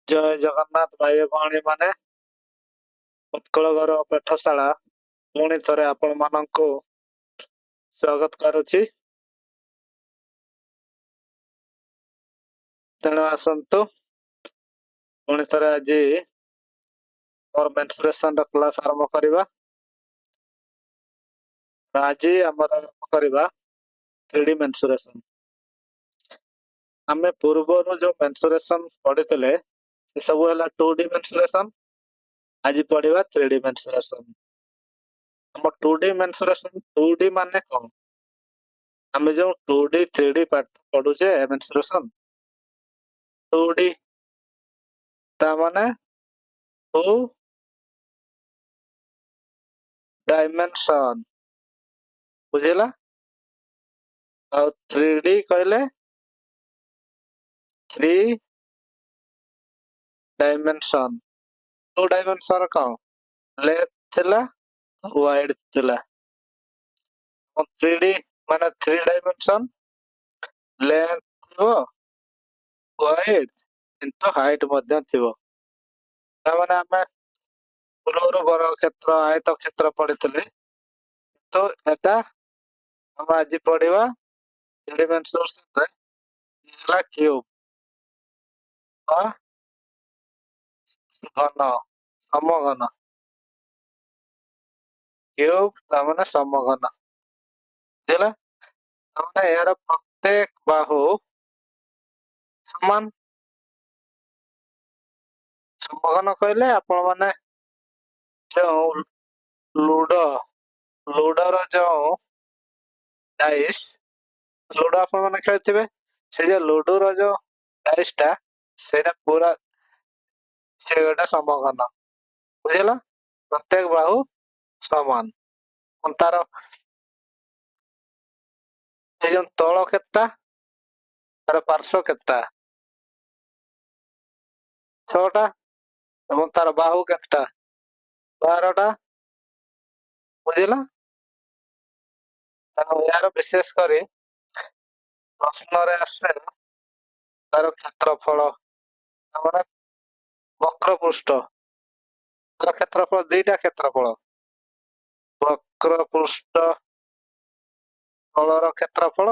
जय जगन्नाथ भाई भौणी माने उत्कल घर पाठशाला पुणी थरे आपण मानंकु स्वागत करुछि। तेणु आसंतु पुणी थरे आज मोर मेंसुरेशन क्लास आरंभ करिबा। आज आमर आरंभ करिबा 3D मेंसुरेशन। आमे पूर्वरु जो मेंसुरेशन पढितले से सब हला 2D मेंसुरेशन। आज पढिबा 3D मेंसुरेशन। हम 2D मेंसुरेशन 2D माने कोन? आमे जो 2D 3D पाठ पढुचे मेंसुरेशन 2D ता माने 2 डायमेंशन बुझिला। और 3D कहले 3 डायमेंशन। 2 डायमेंशन कौन लेंथ थिला वाइड थिला। और 3D माने 3 डायमेंशन लेंथ थिबो वाइड इनटू हाइट मध्य थिबो। ता माने हमें पूर्व वर्ग क्षेत्र आयत क्षेत्र पढ़ितले तो एटा हम आज पढ़िबा 3 डायमेंशन रे इला क्यूब आ घन समघन क्यूब ता माने समघन बुझिला। ता माने यार प्रत्येक बाहु समान समघन कहले आपण माने जो लूडो लूडोर जो डाइस लूडो आपण माने खेलथिबे से जो लूडोर जो डाइस टा सेटा पूरा सेटा समघन बुझिला। प्रत्येक बाहु समान तार ए जो तळ केतटा तार पार्श्व केतटा 6टा एवं तार बाहु केतटा 12टा बुझिला। यार विशेष करी प्रश्न रे आसे तार क्षेत्रफल तार वक्र पृष्ठ तार क्षेत्रफल दुईटा क्षेत्रफल वक्र पृष्ठ तलर क्षेत्रफल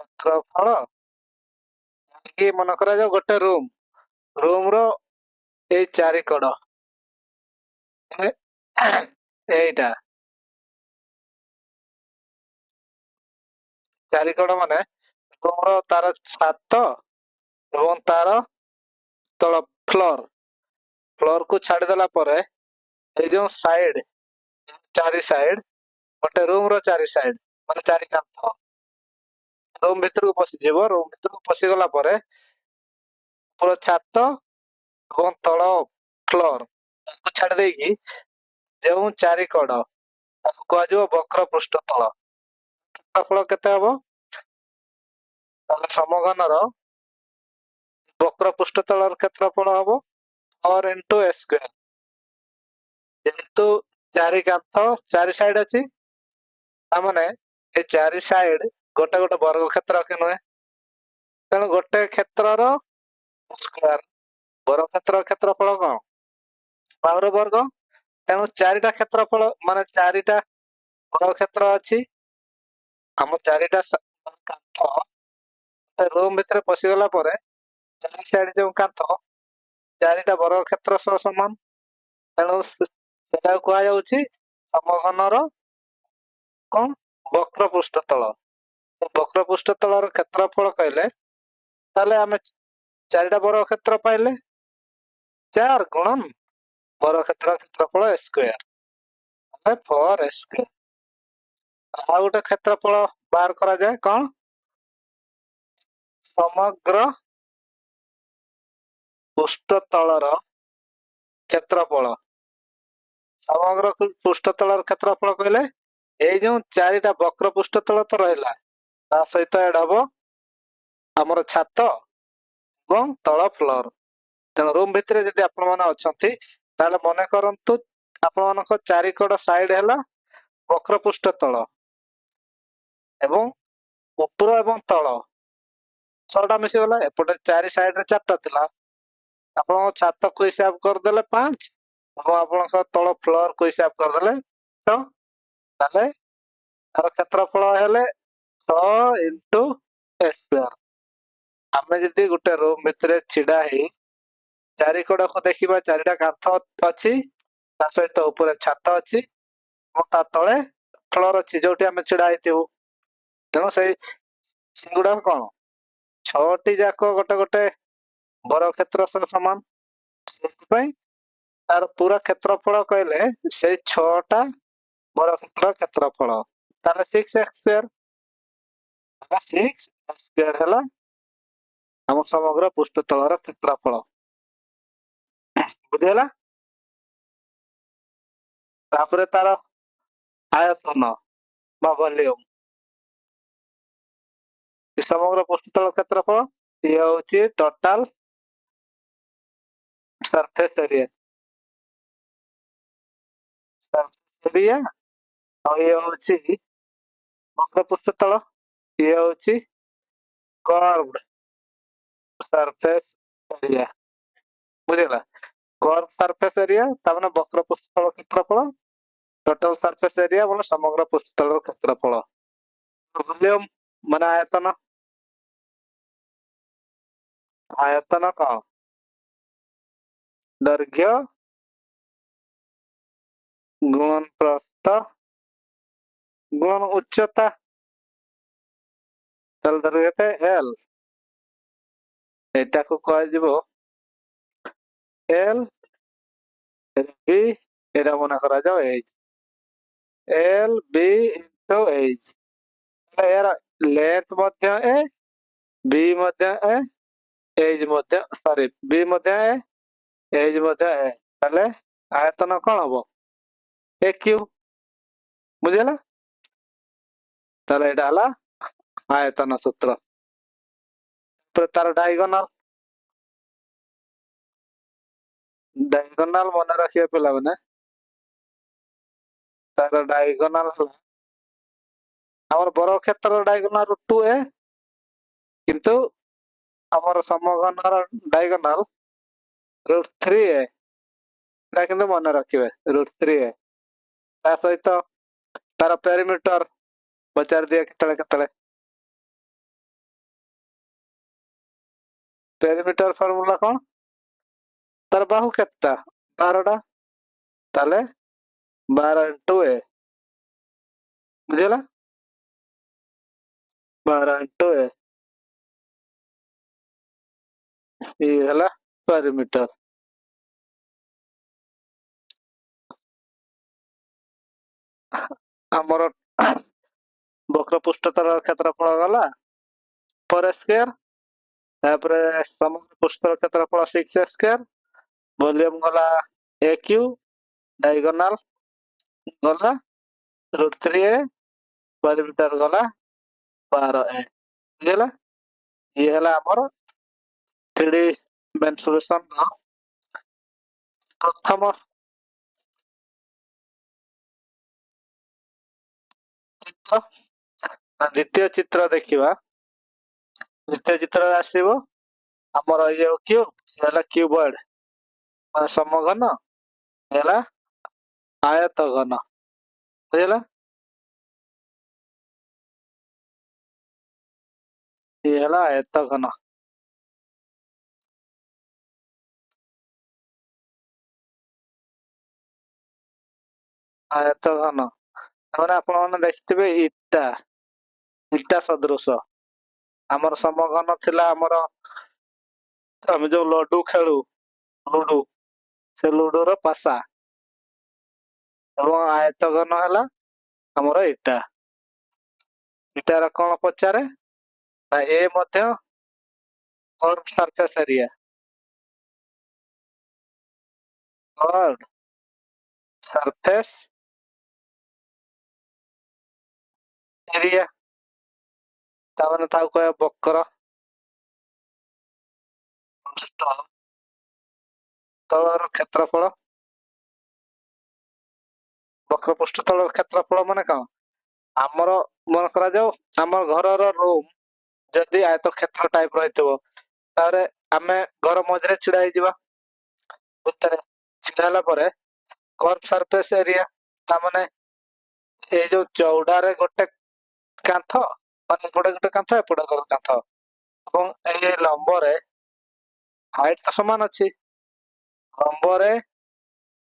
क्षेत्रफल कि मन करा जो गोटे रूम रूम रो ए चारि कड़ एटा चारि कड़ माने रूम रो तार छात एवं तार तल फ्लोर फ्लोर को छाड़ी देला परे ए जो साइड चारि साइड गोटे रूम रो चारि साइड माने चारि कांथ रूम भीतर को पसी जीवो। रूम भीतर को पसी गला परे पूरा छात एवं तल फ्लोर ताको छाड़ देकी जो चारि कड़ ताको कह जिवो वक्र पृष्ठ तल। क्षेत्रफल केते हबो ताले समघनर वक्र पृष्ठ तलर क्षेत्रफल हबो 4 into a square। जेहेतु चारि कांथ चारि साइड अछि ता माने ए चारि साइड गोटे गोटे वर्ग क्षेत्र के नय तेणु गोटे क्षेत्रर स्क्वायर वर्ग क्षेत्र क्षेत्रफल कोन 12 वर्ग तेणु चारिटा क्षेत्रफल माने चारिटा वर्ग क्षेत्र अछि। हम चारिटा कांथ रूम भीतर पसी गला परे चारि साइड जो कांथ चारिटा वर्ग क्षेत्र सह समान तेणु सेटा कहा जाउछि समघनर कोन वक्र पृष्ठ तल। वक्र पृष्ठ तलर क्षेत्रफल कहले ताले हमें चारिटा वर्ग क्षेत्र पाइले 4 गुणन वर्ग क्षेत्र क्षेत्रफल स्क्वायर 4 स्क्वायर। आ गोटे क्षेत्रफल बाहर करा जाए कोन समग्र पृष्ठ तलर क्षेत्रफल समग्र पृष्ठ तलर क्षेत्रफल कहले ए जो चारिटा वक्र पृष्ठ तल तो रहला ता सहित ऐड हबो हमर छात एवं तल फ्लोर। तेणु रूम भितर जदि आपण माने अछंती ताले मने करंतु आपण मानक चारि कड़ साइड हैला वक्र पृष्ठ तल एवं ऊपर एवं तल 6ଟା ମିଶିଗଲା। ଏପଟେ 4 ସାଇଡରେ 4ଟା ଥିଲା। ଆପଣଙ୍କ ଛାତକୁ ହିସାବ କରିଦେଲେ 5 ଏବଂ ଆପଣଙ୍କ ତଳ ଫ୍ଲୋରକୁ ହିସାବ କରିଦେଲେ 6। ତାହେଲେ ତାର କ୍ଷେତ୍ରଫଳ ହେଲେ 6 ଇଣ୍ଟୁ ଏ ସ୍କୋୟାର। ଆମେ ଯଦି ଗୋଟେ ରୁମ୍ ଭିତରେ ଛିଡା ହେଇ ଚାରିକଡକୁ ଦେଖିବା, 4ଟା କାନ୍ଥ ଅଛି, ତା ସହିତ ଉପରେ ଛାତ ଅଛି ଏବଂ ତା ତଳେ ଫ୍ଲୋର ଅଛି ଯୋଉଠି ଆମେ ଛିଡା ହେଇଥିବୁ। ତେଣୁ ସେଗୁଡାକ କଣ, 6ଟି ଯାକ ଗୋଟେ ଗୋଟେ ବରକ୍ଷେତ୍ର ସହ ସମାନ। ସେଥିପାଇଁ ତାର ପୁରା କ୍ଷେତ୍ରଫଳ କହିଲେ ସେଇ 6ଟା ବରକ୍ଷେତ୍ର କ୍ଷେତ୍ରଫଳ। ତାହେଲେ 6x ସ୍କୋୟାର। 6x ସ୍କୋୟାର ହେଲା ଆମ ସମଗ୍ର ପୃଷ୍ଠତଳର କ୍ଷେତ୍ରଫଳ। ବୁଝିହେଲା? ତାପରେ ତାର ଆୟତନ ବା ଭଲ୍ୟୁମ, ସମଗ୍ର ପୃଷ୍ଠତଳ କ୍ଷେତ୍ରଫଳ। ଇଏ ହଉଛି ଟୋଟାଲ ସରଫେସ ଏରିଆ। ଏରିଆ ଆଉ ଇଏ ହଉଛି ବକ୍ର ପୃଷ୍ଠତଳ। ଇଏ ହଉଛି କର୍ଭଡ ସରଫେସ ଏରିଆ। ବୁଝିଲା? କର୍ଭ ସରଫେସ ଏରିଆ ତାମାନେ ବକ୍ର ପୃଷ୍ଠତଳ କ୍ଷେତ୍ରଫଳ। ଟୋଟାଲ ସରଫେସ ଏରିଆ ମାନେ ସମଗ୍ର ପୃଷ୍ଠତଳର କ୍ଷେତ୍ରଫଳ। ଭଲ୍ୟୁମ ମାନେ ଆୟତନ। ଆୟତନ କଣ? ଦୈର୍ଘ୍ୟ ଗୁଣନ ପ୍ରସ୍ଥ ଗୁଣନ ଉଚ୍ଚତା। ତାହେଲେ ଧର କେତେ L, ଏଟାକୁ କୁହାଯିବ L B, ଏଟା ମନେ କରାଯାଉ H। L B into H। ଏହାର ଲେନ୍ଥ ମଧ୍ୟ A, B ମଧ୍ୟ A, H ମଧ୍ୟ B ମଧ୍ୟ A, H ମଧ୍ୟ A। ତାହେଲେ ଆୟତନ କଣ ହବ? AQ। ବୁଝିହେଲା? ତାହେଲେ ଏଇଟା ହେଲା ଆୟତନ ସୂତ୍ର। ତାର ଡାଇଗୋନାଲ ମନେ ରଖିବେ ପିଲାମାନେ। ତାର ଡାଇଗୋନାଲ ହେଲା ଆମର ବରକ୍ଷେତ୍ରର ଡାଇଗୋନାଲ 2a, କିନ୍ତୁ ଆମର ସମଘନର ଡାଇଗୋନାଲ √3a। ଏଟା କିନ୍ତୁ ମନେ ରଖିବେ, √3a। ତା ସହିତ ତାର ପେରିମିଟର ପଚାରି ଦିଏ କେତେବେଳେ କେତେବେଳେ। ପେରିମିଟର ଫର୍ମୁଲା କଣ? ତାର ବାହୁ କେତେଟା? 12ଟା। ତାହେଲେ 12 into a। ବୁଝିହେଲା? 12 into a। ଇଏ ହେଲା ପେରିମିଟର। ଆମର ବକ୍ର ପୃଷ୍ଠତଳ କ୍ଷେତ୍ରଫଳ ଗଲା 4 ସ୍କୋୟାର। ତାପରେ ସମଗ୍ର ପୃଷ୍ଠତଳ କ୍ଷେତ୍ରଫଳ 6 ସ୍କୋୟାର। ଭଲ୍ୟୁମ ଗଲା AQ। ଡାଇଗୋନାଲ ଗଲା √3a। ପେରିମିଟର ଗଲା 12a। ବୁଝିହେଲା? ଇଏ ହେଲା ଆମର 3D ମେନସୁରେସନ ପ୍ରଥମ ଚିତ୍ର। ଦ୍ୱିତୀୟ ଚିତ୍ର ଦେଖିବା। ଦ୍ୱିତୀୟ ଚିତ୍ରରେ ଆସିବ ଆମର ଇଏ କ୍ୟୁବ, ସେ ହେଲା କ୍ୟୁବଏଡ ସମଘନ, ହେଲା ଆୟତ ଘନ। ବୁଝିହେଲା? ଇଏ ହେଲା ଆୟତ ଘନ। ଆୟତ ଘନ ତାପରେ ଆପଣ ମାନେ ଦେଖିଥିବେ ଇଟା ସଦୃଶ। ଆମର ସମଘନ ଥିଲା ଆମର ଆମେ ଯୋଉ ଲଡୁ ଖେଳୁ, ଲୁଡୁ, ସେ ଲୁଡୁର ପାସା। ଏବଂ ଆୟତ ଘନ ହେଲା ଆମର ଇଟାର କଣ ପଚାରେ ନା ଏ ମଧ୍ୟ curve surface area. Curve surface area ତାମାନେ ତାକୁ କହିବା ବକ୍ର ତଳର କ୍ଷେତ୍ରଫଳ। ବକ୍ର ପୃଷ୍ଠ ତଳର କ୍ଷେତ୍ରଫଳ ମାନେ କଣ? ଆମର ମନେ କରାଯାଉ ଆମର ଘରର ରୁମ୍ ଯଦି ଆୟତକ୍ଷେତ୍ର ଟାଇପ ରହିଥିବ ତାପରେ ଆମେ ଘର ମଝିରେ ଛିଡା ହେଇଯିବା। ଭିତରେ ଛିଡା ହେଲା ପରେ କର୍ଭ ସରଫେସ ଏରିଆ ତାମାନେ ଏଇ ଯୋଉ ଚଉଡାରେ ଗୋଟେ କାନ୍ଥ ମାନେ ଏପଟେ ଗୋଟେ କାନ୍ଥ ଏପଟେ ଗୋଟେ କାନ୍ଥ ଏବଂ ଏଇ ଲମ୍ବରେ ହାଇଟ ତ ସମାନ ଅଛି। ଲମ୍ବରେ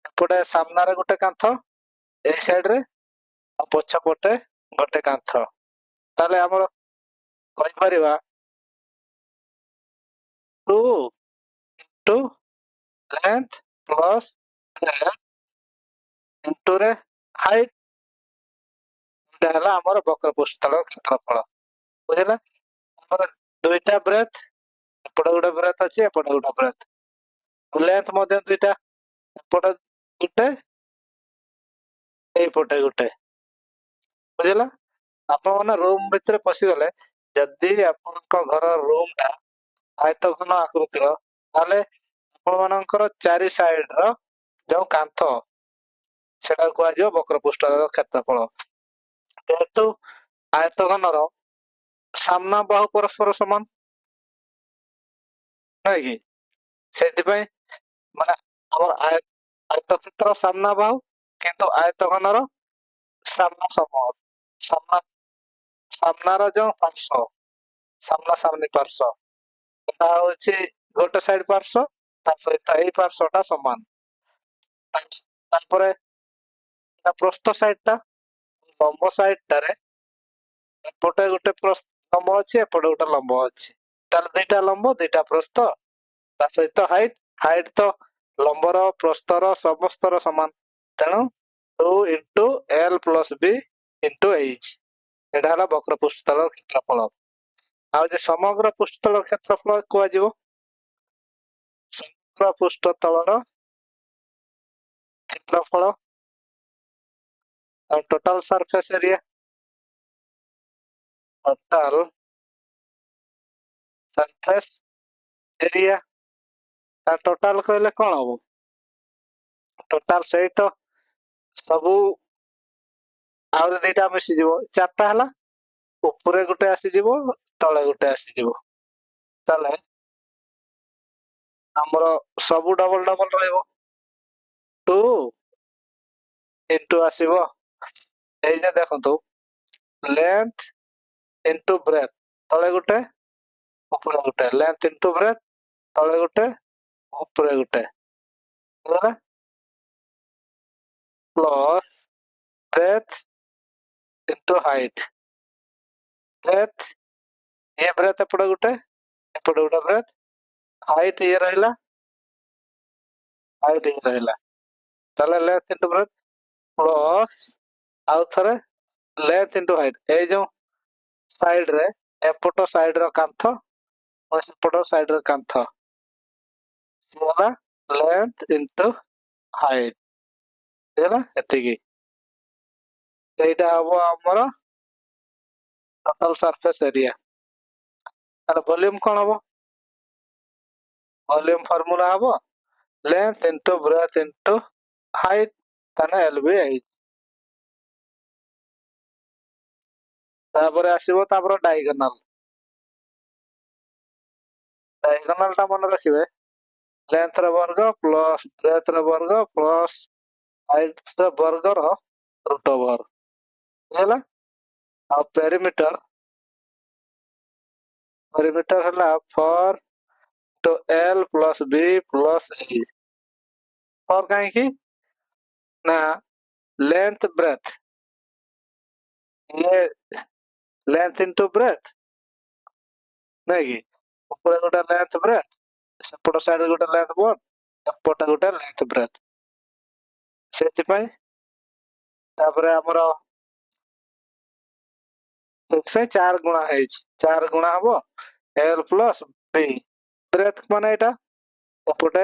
ଏପଟେ ସାମ୍ନାରେ ଗୋଟେ କାନ୍ଥ ଏଇ ସାଇଡ ରେ ଆଉ ପଛ ପଟେ ଗୋଟେ କାନ୍ଥ। ତାହେଲେ ଆମର କହିପାରିବା 2 ଇଣ୍ଟୁ ଲେନ୍ଥ ପ୍ଲସ୍ ଇଣ୍ଟୁ ରେ ହାଇଟ ଏଇଟା ହେଲା ଆମର ବକ୍ର ପୃଷ୍ଠତଳ କ୍ଷେତ୍ରଫଳ। ବୁଝିଲା? ଆମର ଦୁଇଟା ବ୍ରେଥ ଏପଟେ ଗୋଟେ ବ୍ରେଥ ଅଛି ଏପଟେ ଗୋଟେ ବ୍ରେଥ ଲେନ୍ଥ ମଧ୍ୟ ଦୁଇଟା ଏପଟେ ଗୋଟେ ଏଇପଟେ ଗୋଟେ। ବୁଝିଲା? ଆପଣ ମାନେ ରୁମ ଭିତରେ ପଶିଗଲେ ଯଦି ଆପଣଙ୍କ ଘର ରୁମ ଟା ଆୟତଘନ ଆକୃତିର ତାହେଲେ ଆପଣ ମାନଙ୍କର ଚାରି ସାଇଡ ର ଯୋଉ କାନ୍ଥ ସେଟାକୁ କୁହାଯିବ ବକ୍ର ପୃଷ୍ଠତଳ କ୍ଷେତ୍ରଫଳ। ଯେହେତୁ ଆୟତଘନର ସାମ୍ନା ବାହୁ ପରସ୍ପର ସମାନ ନାଇଁ କି ସେଥିପାଇଁ ମାନେ ଆମର ଆୟତକ୍ଷେତ୍ର ସାମ୍ନା ବାହୁ କିନ୍ତୁ ଆୟତଘନର ସାମ୍ନା ସମ ସାମ୍ନା ସାମ୍ନାର ଯୋଉ ପାର୍ଶ୍ଵ ସାମ୍ନା ସାମ୍ନି ପାର୍ଶ୍ଵ ଏଟା ହଉଛି ଗୋଟେ ସାଇଡ ପାର୍ଶ୍ଵ ତା ସହିତ ଏଇ ପାର୍ଶ୍ଵ ଟା ସମାନ। ତାପରେ ତା ପ୍ରସ୍ଥ ସାଇଡ ଟା ଲମ୍ବ ସାଇଡ ଟାରେ ଏପଟେ ଗୋଟେ ଲମ୍ବ ଅଛି ଏପଟେ ଗୋଟେ ଲମ୍ବ ଅଛି ତାହେଲେ ଦିଟା ଲମ୍ବ ଦିଟା ପ୍ରସ୍ଥ ତା ସହିତ ହାଇଟ ହାଇଟ ତ ଲମ୍ବର ପ୍ରସ୍ଥର ସମସ୍ତର ସମାନ ତେଣୁ 2 into L plus B into H ଏଇଟା ହେଲା ବକ୍ର ପୃଷ୍ଠତଳ କ୍ଷେତ୍ରଫଳ। ଆଉ ଯେ ସମଗ୍ର ପୃଷ୍ଠତଳ କ୍ଷେତ୍ରଫଳ କୁହାଯିବ ସମଗ୍ର ପୃଷ୍ଠତଳର କ୍ଷେତ୍ରଫଳ ଆଉ total surface area total surface area ତା ଟୋଟାଲ କହିଲେ କଣ ହବ ଟୋଟାଲ ସହିତ ସବୁ ଆହୁରି ଦିଟା ମିଶିଯିବ ଚାରିଟା ହେଲା ଉପରେ ଗୋଟେ ଆସିଯିବ ତଳେ ଗୋଟେ ଆସିଯିବ ତାହେଲେ ଆମର ସବୁ ଡବଲ ଡବଲ ରହିବ 2 ଇଣ୍ଟୁ ଆସିବ ଏଇ ଯେ ଦେଖନ୍ତୁ ଲେନ୍ଥ ଇଣ୍ଟୁ ବ୍ରେଥ ତଳେ ଗୋଟେ ଉପରେ ଗୋଟେ ଲେନ୍ଥ ଇଣ୍ଟୁ ବ୍ରେଥ ତଳେ ଗୋଟେ ଉପରେ ଗୋଟେ ହେଲା plus breath into height breath ଇଏ ବ୍ରେଥ ଏପଟେ ଗୋଟେ ଏପଟେ ଗୋଟେ ବ୍ରେଥ ହାଇଟ ଇଏ ରହିଲା ହାଇଟ ଇଏ ରହିଲା ତାହେଲେ ଲେନ୍ଥ ଇଣ୍ଟୁ ବ୍ରେଥ ପ୍ଲସ୍ ଆଉ ଥରେ ଲେନ୍ଥ ଇଣ୍ଟୁ ହାଇଟ ଏଇ ଯୋଉ ସାଇଡ ରେ ଏପଟ ସାଇଡ ର କାନ୍ଥ ଆଉ ସେପଟ ସାଇଡ ର କାନ୍ଥ ସିଏ ହେଲା ଲେନ୍ଥ ଇଣ୍ଟୁ ହାଇଟ ହେଲା ଏତିକି ଏଇଟା ହବ ଆମର ଟୋଟାଲ ସରଫେସ ଏରିଆ। ତାର ଭଲ୍ୟୁମ କଣ ହବ ଭଲ୍ୟୁମ ଫର୍ମୁଲା ହବ length into breath into height ତାହେଲେ ଏଲ ବି ଏଚ ତାପରେ ଆସିବ ତାପରେ ଡାଇଗୋନାଲ ଟା ମନେ ରଖିବେ ଲେନ୍ଥ ର ବର୍ଗ ପ୍ଲସ ବ୍ରେଥ ର ବର୍ଗ ପ୍ଲସ ହାଇଟ ର ବର୍ଗର ରୁଟ ଓଭର ହେଲା ଆଉ perimeter ହେଲା 4 to L plus B plus A 4 କାହିଁକି ନା ଲେନ୍ଥ ବ୍ରେଥ ଇଏ ଲେନ୍ଥ ଇଣ୍ଟୁ ବ୍ରେଥ ନାଇଁ କି ଉପରେ ଗୋଟେ ଲେନ୍ଥ ବ୍ରେଥ ସେପଟ ସାଇଡରେ ଗୋଟେ ଲେନ୍ଥ ବୋର୍ଡ ଏପଟେ ଗୋଟେ ଲେନ୍ଥ ବ୍ରେଥ ସେଥିପାଇଁ ତାପରେ ଆମର ସେଥିପାଇଁ 4 ଗୁଣା ହେଇଛି 4 ଗୁଣା ହବ L ପ୍ଲସ B ବ୍ରେଥ ମାନେ ଏଇଟା ଏପଟେ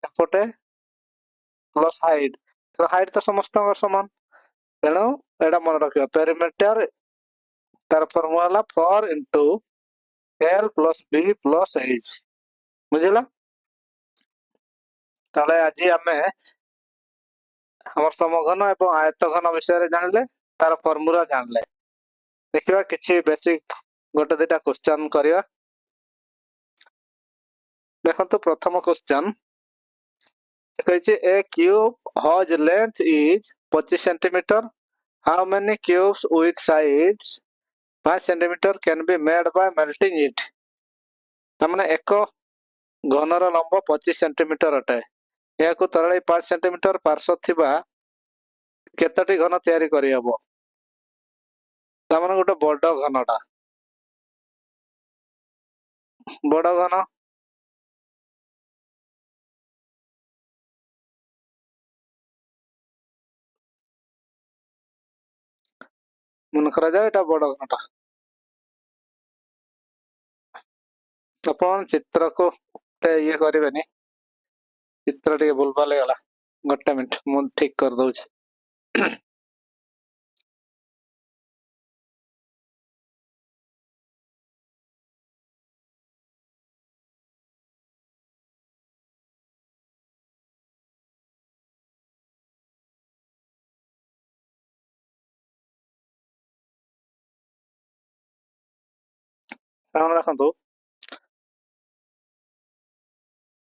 ଏପଟେ ପ୍ଲସ ହାଇଟ ହାଇଟ ତ ସମସ୍ତଙ୍କର ସମାନ ତେଣୁ ଏଇଟା ମନେ ରଖିବା perimeter ତାର ଫର୍ମୁଲା ହେଲା 4 into L plus B plus H ବୁଝିଲା ତାହେଲେ ଆଜି ଆମେ ଆମର ସମଘନ ଏବଂ ଆୟତଘନ ବିଷୟରେ ଜାଣିଲେ ତାର ଫର୍ମୁଲା ଜାଣିଲେ ଦେଖିବା କିଛି ବେସିକ गोटे दुटा क्वेश्चन करिया। देखंतु प्रथम क्वेश्चन कहिछि a cube whose length is 25 centimetre, how many cubes with size 5 centimetre can be made by melting it। तामाने एक घनर लंब 25 सेंटीमीटर अटे, याकु तरळे 5 सेंटीमीटर पार्श्व थिबा केतटी घन तयारी करि हबो। तामाने गोटे बड़ घनटा, बड़ घन मन करा जाए एटा बड़ घनटा। अपन चित्र को ये करिवेनी, चित्र टिके भूलभाल गला, गोटे मिनिट मु ठीक कर दउछि। तामने रखंतु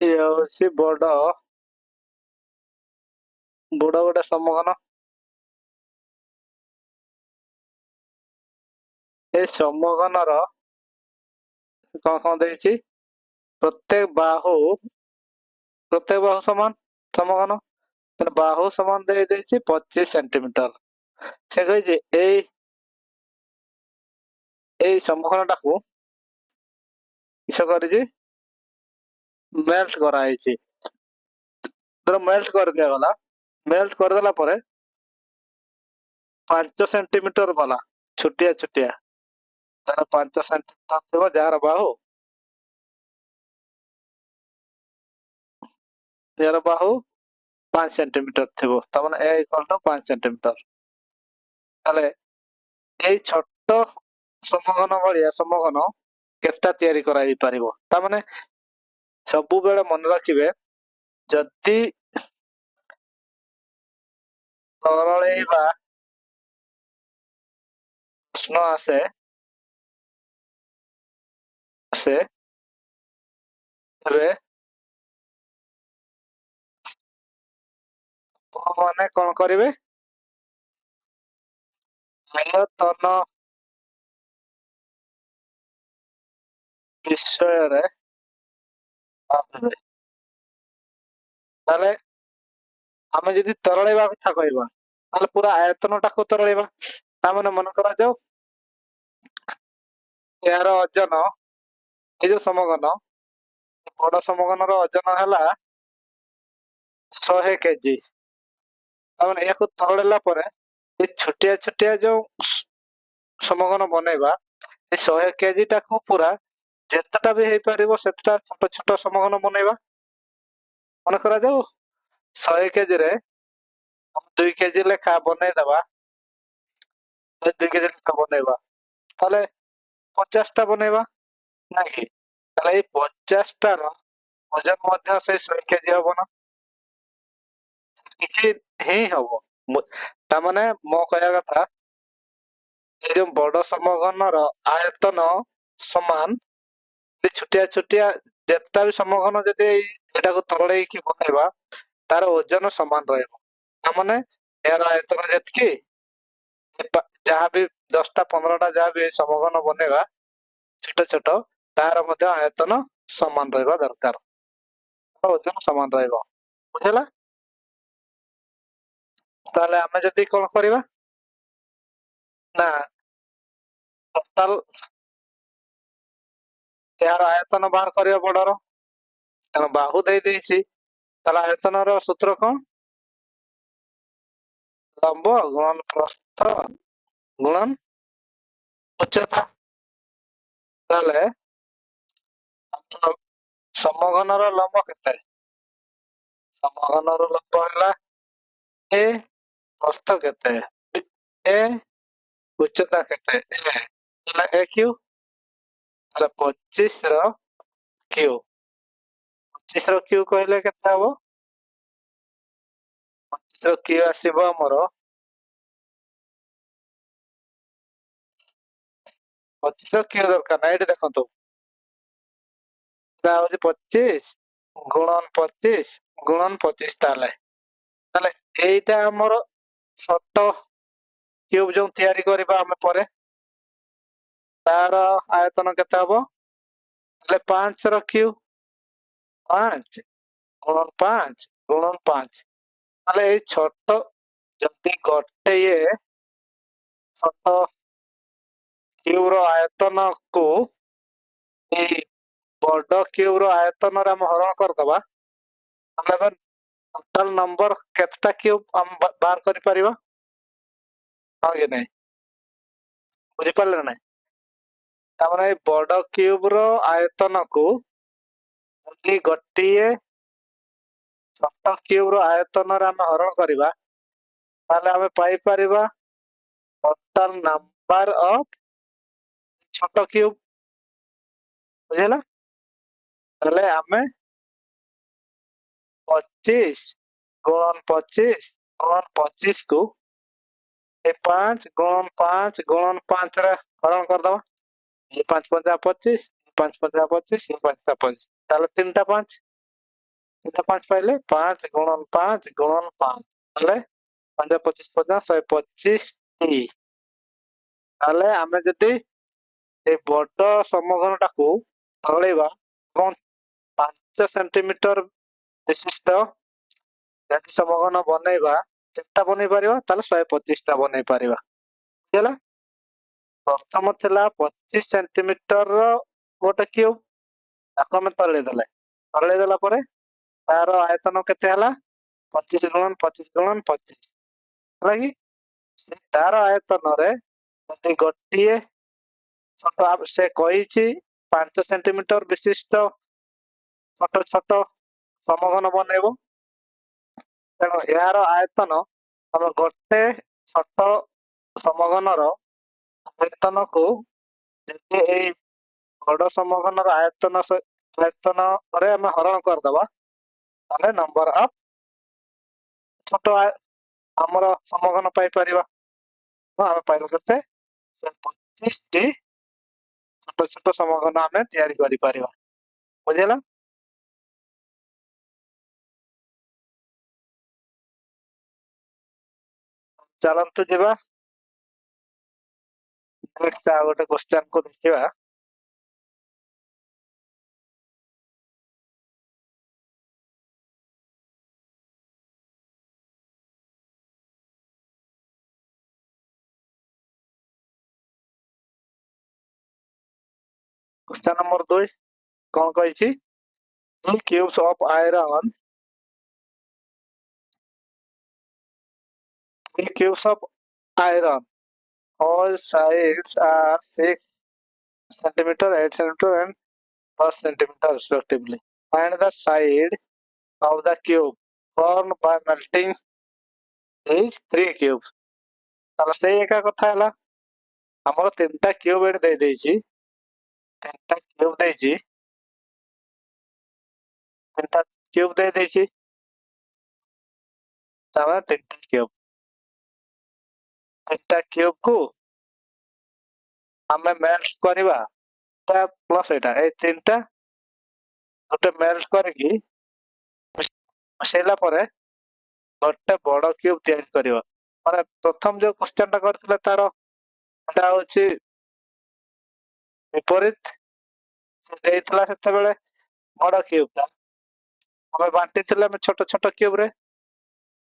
ये होछि बड़ बड़ गोटे समघन। ए समघनर कौन कौन देछि, प्रत्येक बाहु समान समघन, तेणु बाहु समान दे देछि 25 सेंटीमीटर। से कहिछि एई समघनटाकू किस करिछि, मेल्ट कराइछि। तो मेल्ट कर दिया गला, मेल्ट कर देला परे 5 सेंटीमीटर वाला छुटिया छुटिया तार 5 सेंटीमीटर थिबो जार बाहु, यार बाहु 5 सेंटीमीटर थिबो, तमाने ए इक्वल टू 5 सेंटीमीटर। ताले एई छोट समघन भलिया समघन केता तयारी कराई पारिबो। तामाने सबु बेले मन रखिबे जदि तरळेबा प्रश्न आसे से रे तो माने कोन करिवे, आयतन विषय रे भाबिबे। ताले आमे जदि तरळेबा कथा कहबा ताले पूरा आयतनटाको तरळेबा। तामाने मन करा जाऊ यार ओजन ए जो समघन, बड़ समघनर ओजन हैला 100 केजी। तामाने याको तरळेला परे ए छोटिया छोटिया जो समघन बनेबा, ए 100 केजी टाको पूरा जेतटा भी हेई पारिबो सेतटा छोट छोट समघन बनेबा। मन करा जाऊ 100 केजी रे हम 2 केजी लेखा बनै दबा, 2 केजी लेखा बनेबा ताले 50 टा बनेबा नाही, ताले ए 50 टार वजन ମଧ୍ୟ से 100 केजी हबो ना, କିଛି ହିଁ ହବ। ତାମାନେ ମୋ କହିବା କଥା ଏ ଯୋଉ ବଡ ସମଘନର ଆୟତନ ସମାନ, ଏ ଛୋଟିଆ ଛୋଟିଆ ଯେତେଟା ବି ସମଘନ ଯଦି ଏଟାକୁ ତରଳେଇକି ବନେଇବା ତାର ଓଜନ ସମାନ ରହିବ। ତାମାନେ ଏହାର ଆୟତନ ଯେତିକି ଯାହା ବି 10ଟା 15ଟା ଯାହା ବି ସମଘନ ବନେଇବା ଛୋଟ ଛୋଟ, ତାର ମଧ୍ୟ ଆୟତନ ସମାନ ରହିବା ଦରକାର, ଓଜନ ସମାନ ରହିବ। ବୁଝିଲା? ତାହେଲେ ଆମେ ଯଦି କଣ କରିବା ନା ଟୋଟାଲ ଏହାର ଆୟତନ ବାହାର କରିବା ବଡର, ତେଣୁ ବାହୁ ଦେଇ ଦେଇଛି, ତାହେଲେ ଆୟତନର ସୂତ୍ର କଣ, ଲମ୍ବ ଗୁଣନ ପ୍ରସ୍ଥ ଗୁଣନ ଉଚ୍ଚତା। ତାହେଲେ ସମଘନର ଲମ୍ବ କେତେ, ସମଘନର ଲମ୍ବ ହେଲା ଏ, ପ୍ରସ୍ଥ କେତେ ଏ, ଉଚ୍ଚତା କେତେ ଏ, ହେଲା ଏ କ୍ୟୁ। ତାହେଲେ 25 ର କ୍ୟୁ, 25 ର କ୍ୟୁ କହିଲେ କେତେ ହବ, 25 ର କ୍ୟୁ ଆସିବ ଆମର 25 କ୍ୟୁ ଦରକାର ନା, ଏଇଠି ଦେଖନ୍ତୁ ଏଟା ହଉଛି 25 ଗୁଣନ 25 ଗୁଣନ 25 ତାହେଲେ ତାହେଲେ ଏଇଟା ଆମର ଛୋଟ କ୍ୟୁବ ଯୋଉ ତିଆରି କରିବା ଆମେ ପରେ ତାର ଆୟତନ କେତେ ହବ? ତାହେଲେ 5 ର କ୍ୟୁ 5 ଗୁଣନ 5 ଗୁଣନ 5 ତାହେଲେ ଏଇ ଛୋଟ ଯଦି ଗୋଟେ ଛୋଟ କ୍ୟୁବ ର ଆୟତନ କୁ ଏଇ ବଡ କ୍ୟୁବ ର ଆୟତନରେ ଆମେ ହରଣ କରିଦବା ତାହେଲେ ଟୋଟାଲ ନମ୍ବର କେତେଟା କ୍ୟୁବ ଆମେ ବାହାର କରିପାରିବା? ହଁ କି ନାଇଁ? ବୁଝିପାରିଲେ ନା ନାଇଁ? ତାମାନେ ଏଇ ବଡ କ୍ୟୁବ ର ଆୟତନକୁ ଯଦି ଗୋଟିଏ ଛୋଟ କ୍ୟୁବ ର ଆୟତନରେ ଆମେ ହରଣ କରିବା ତାହେଲେ ଆମେ ପାଇପାରିବା ଟୋଟାଲ ନମ୍ବର ଅଫ ଛୋଟ କ୍ୟୁବ। ବୁଝିଲା? ତାହେଲେ ଆମେ 25 ଗୁଣନ 25 ଗୁଣନ 25 କୁ ଏ 5 ଗୁଣନ 5 ଗୁଣନ 5 ରେ ହରଣ କରିଦବା। ये 5 पंजा 25 5 पंजा 25 ये 5 टा 25 ତାହେଲେ 3ଟା 5 3ଟା 5 ପାଇଲେ 5 ଗୁଣନ 5 ଗୁଣନ 5 ତାହେଲେ 5 25 50 125 ଟି। ତାହେଲେ ଆମେ ଯଦି এই ବଡ ସମଘନଟାକୁ ତଳେଇବା ଏବଂ 5 ସେଣ୍ଟିମିଟର ବିଶିଷ୍ଟ ଯଦି ସମଘନ ବନେଇବା କେତେଟା ବନେଇ ପାରିବା? ତାହେଲେ 125 ଟା ବନେଇ ପାରିବା। ହେଲା? ପ୍ରଥମ ଥିଲା 25 ସେଣ୍ଟିମିଟର ର ଗୋଟେ କ୍ୟୁବ ତାକୁ ଆମେ ତଳେଇ ଦେଲା ପରେ ତାର ଆୟତନ କେତେ ହେଲା? 25 ଗୁଣନ 25 ଗୁଣନ 25 ହେଲା କି? ତାର ଆୟତନରେ ଯଦି ଗୋଟିଏ ସେ କହିଛି 5 ସେଣ୍ଟିମିଟର ବିଶିଷ୍ଟ ଛୋଟ ଛୋଟ ସମଘନ ବନେଇବ ତେଣୁ ଏହାର ଆୟତନ ଆମେ ଗୋଟେ ଛୋଟ ସମଘନର ଆୟତନକୁ ଯଦି ଏଇ ବଡ ସମଘନର ଆୟତନରେ ଆମେ ହରଣ କରିଦବା ତାହେଲେ ନମ୍ବର ଅଫ ଛୋଟ ଆମର ସମଘନ ପାଇପାରିବା। ଆମେ ପାଇଲୁ କେତେ? 25ଟି ଛୋଟ ଛୋଟ ସମଘନ ଆମେ ତିଆରି କରିପାରିବା। ବୁଝିଲା? ଚାଲନ୍ତୁ ଯିବା ନେକ୍ସଟ ଆଉ ଗୋଟେ କ୍ୱେଶ୍ଚନ କୁ ଦେଖିବା। क्वेश्चन नंबर 2 कौन कही? 2 cubes of iron 3 cubes of iron all sides are 6 centimeter 8 centimeter and 10 centimeter respectively. Find the side of the cube formed by melting these 3 cubes. ତାହେଲେ ସେଇ ଏକା କଥା ହେଲା ଆମର 3ଟା କ୍ୟୁବ ଏଠି ଦେଇଛି 3ଟା କ୍ୟୁବ ଦେଇଛି 3ଟା କ୍ୟୁବ ଦେଇଛି ତାମାନେ 3ଟା କ୍ୟୁବ କୁ ଆମେ ମେଲ୍ଟ କରିବା ତା ପ୍ଲସ ଏଇଟା ଏଇ 3ଟା ଗୋଟେ ମେଲ୍ଟ କରିକି ମିଶେଇଲା ପରେ ଗୋଟେ ବଡ କ୍ୟୁବ ତିଆରି କରିବା। ମାନେ ପ୍ରଥମ ଯୋଉ କ୍ୱେଶ୍ଚନ ଟା କରିଥିଲେ ତାର ଏଟା ହଉଛି ବିପରୀତ ସେ ଦେଇଥିଲା ସେତେବେଳେ ବଡ କ୍ୟୁବ ଟା ଆମେ ବାଣ୍ଟିଥିଲେ ଆମେ ଛୋଟ ଛୋଟ କ୍ୟୁବ ରେ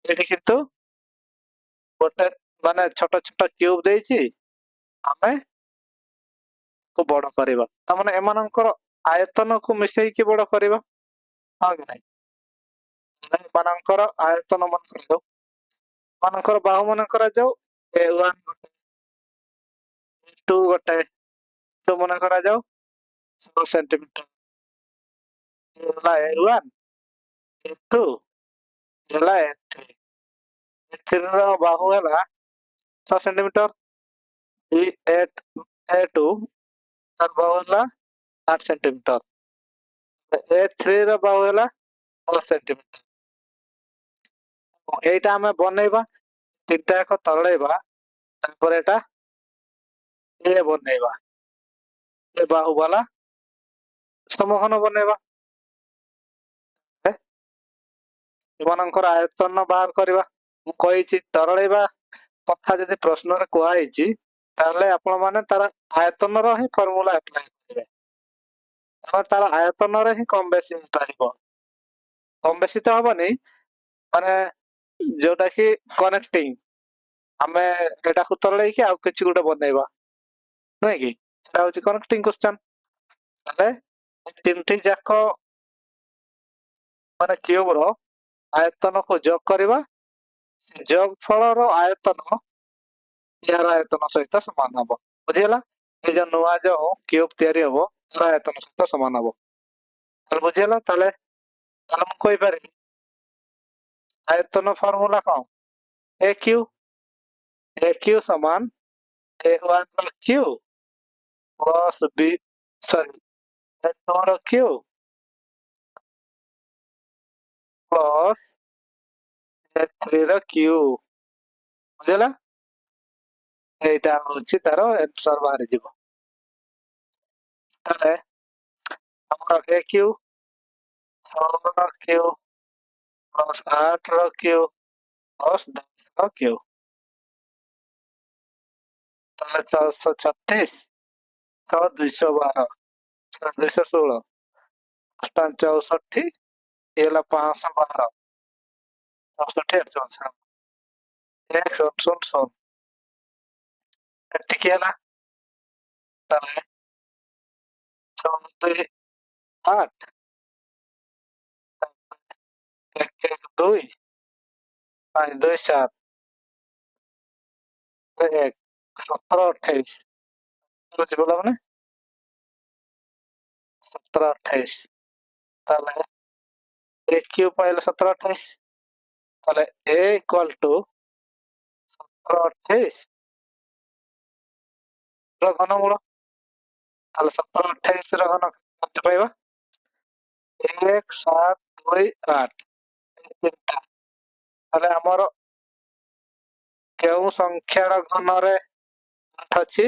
ଏଠି କିନ୍ତୁ ଗୋଟେ ମାନେ ଛୋଟ ଛୋଟ କ୍ୟୁବ ଦେଇଛି ଆମେ କୁ ବଡ କରିବା ତାମାନେ ଏମାନଙ୍କର ଆୟତନକୁ ମିଶେଇକି ବଡ କରିବା ହଁ କି ନାଇଁ? ଏମାନଙ୍କର ଆୟତନ ମନେ କରାଯାଉ ମାନଙ୍କର ବାହୁ ମନେ କରାଯାଉ A1 ଗୋଟେ A2 ଗୋଟେ ତ ମନେ କରାଯାଉ 6 ସେଣ୍ଟିମିଟର ହେଲା A1 A2 ହେଲା A3 A3 ର ବାହୁ ହେଲା 6 ସେଣ୍ଟିମିଟର A2 ତାର ବାହୁ ହେଲା 8 ସେଣ୍ଟିମିଟର A3 ର ବାହୁ ହେଲା 10 ସେଣ୍ଟିମିଟର এইটা ଆମେ ବନେଇବା 3ଟା ଯାକ ତରଳେଇବା ତାପରେ ଏଟା ଏ ବନେଇବା ଏ ବାହୁ ବାଲା ସମଘନ ବନେଇବା। ଏମାନଙ୍କର ଆୟତନ ବାହାର କରିବା। ମୁଁ କହିଛି ତରଳେଇବା କଥା ଯଦି ପ୍ରଶ୍ନରେ କୁହାଯାଇଛି ତାହେଲେ ଆପଣ ମାନେ ତାର ଆୟତନର ହିଁ ଫର୍ମୁଲା ଆପ୍ଲାଏ କରିବେ। ତାର ଆୟତନରେ ହିଁ କମ ବେଶୀ ହେଇପାରିବ। କମ ବେଶୀ ତ ହବନି, ମାନେ ଯୋଉଟା କି କନେକ୍ଟିଂ, ଆମେ ଏଟାକୁ ତରଳେଇକି ଆଉ କିଛି ଗୋଟେ ବନେଇବା, ନୁହେଁ କି? ସେଟା ହଉଛି କନେକ୍ଟିଂ କ୍ୱେଶ୍ଚନ। ତାହେଲେ ତିନିଟି ଯାକ ମାନେ କ୍ୟୁବର ଆୟତନକୁ ଯୋଗ କରିବା, ସେ ଯୋଗ ଫଳର ଆୟତନ ଏହାର ଆୟତନ ସହିତ ସମାନ ହବ। ବୁଝିଗଲା? এই ଯୋଉ ନୂଆ ଯୋଉ କ୍ୟୁବ ତିଆରି ହବ ତାର ଆୟତନ ସହିତ ସମାନ ହବ। ତାହେଲେ ବୁଝିଗଲା? ତାହେଲେ ମୁଁ କହିପାରିବି ଆୟତନ ଫର୍ମୁଲା କଣ? ଏ କ୍ୟୁ ସମାନ a1 cube plus b sorry a2 cube plus a3 cube. ବୁଝିଗଲା? এইটা হচ্ছে ତାର ଆନ୍ସର ବାହାରିଯିବ। ତାହେଲେ ଆମର a cube 16 cube plus 8 cube plus 10 cube, ତାହେଲେ 436 212 216 64 ये ହେଲା 512 64 1 0 0 ଏତିକି ହେଲା। ତାହେଲେ 6 2 8 1 1 2 5 2 7 1 17 28 ବୁଝିଗଲା ମାନେ 17 28। ତାହେଲେ a କ୍ୟୁ ପାଇଲେ 17 28, ତାହେଲେ a ଇକ୍ୱାଲ ଟୁ 17 28 ର ଘନମୂଳ। ତାହେଲେ 17 28 ର ଘନ କେତେ ପାଇବା? 1 7 2 8 ତିନିଟା। ତାହେଲେ ଆମର କେଉଁ ସଂଖ୍ୟାର ଘନରେ 8 ଅଛି?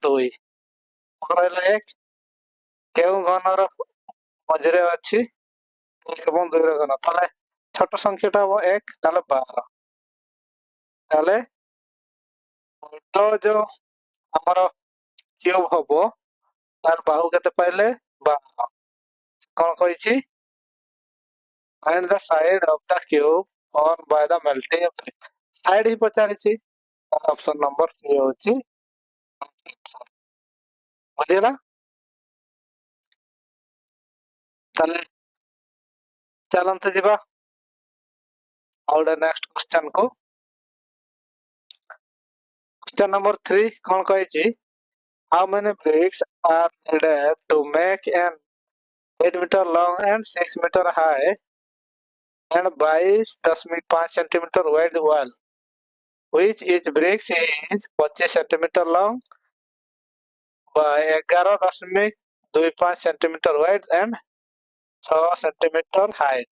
2 ରହିଲା 1। କେଉଁ ଘନର ମଝିରେ ଅଛି 1 ଏବଂ 2 ର ଘନ? ତାହେଲେ ଛୋଟ ସଂଖ୍ୟାଟା ହବ 1, ତାହେଲେ 12। ତାହେଲେ ତ ଯୋଉ ଆମର କ୍ୟୁବ ହବ ତାର ବାହୁ କେତେ ପାଇଲେ? 12। କଣ କହିଛି? Find the side of the cube formed by the melting of three. Side ହିଁ ପଚାରିଛି, ଅପସନ ନମ୍ବର ସି ହଉଛି ବୁଝିଗଲା? ତାହେଲେ ଚାଲନ୍ତୁ ଯିବା ଆଉ ଗୋଟେ ନେକ୍ସଟ କ୍ୱେଶ୍ଚନ କୁ। କ୍ୱେଶ୍ଚନ ନମ୍ବର 3 କଣ କହିଛି? How many bricks are needed to make an 8 meter long and 6 meter high and 22.5 centimeter wide wall? Which each bricks is 25 centimeter long by 11.25 centimeter wide and 6 centimeter height?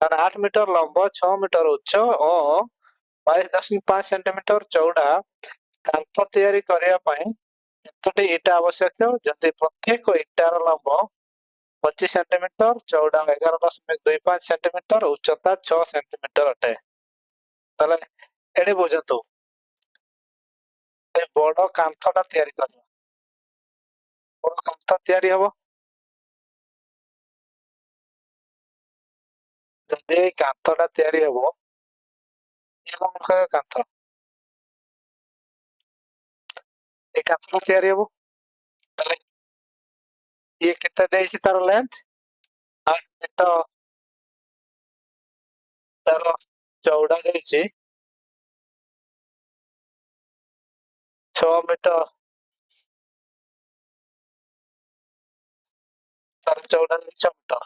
ତାର 8 metre ଲମ୍ବ 6 metre ଉଚ୍ଚ ଓ 22.5 centimetre ଚଉଡା କାନ୍ଥ ତିଆରି କରିବା ପାଇଁ କେତୋଟି ଇଟା ଆବଶ୍ୟକ ଯଦି ପ୍ରତ୍ୟେକ ଇଟାର ଲମ୍ବ 25 ସେଣ୍ଟିମିଟର ଚଉଡା 11.25 ସେଣ୍ଟିମିଟର ଉଚ୍ଚତା 6 ସେଣ୍ଟିମିଟର ଅଟେ? ତାହେଲେ ଏଠି ବୁଝନ୍ତୁ, ଏ ବଡ କାନ୍ଥଟା ତିଆରି କରିବା, ବଡ କାନ୍ଥ ତିଆରି ହବ। ଯଦି ଏଇ କାନ୍ଥଟା ତିଆରି ହବ, କାନ୍ଥ এই কাঁথটা ତିଆରି ହବ, ତାହେଲେ ଇଏ କେତେ ଦେଇଛି ତାର ଲେନ୍ଥ 8 ମିଟର, ତାର ଚଉଡା ଦେଇଛି 6 ମିଟର, ତାର ଚଉଡା ଦେଇଛି 6 ମିଟର,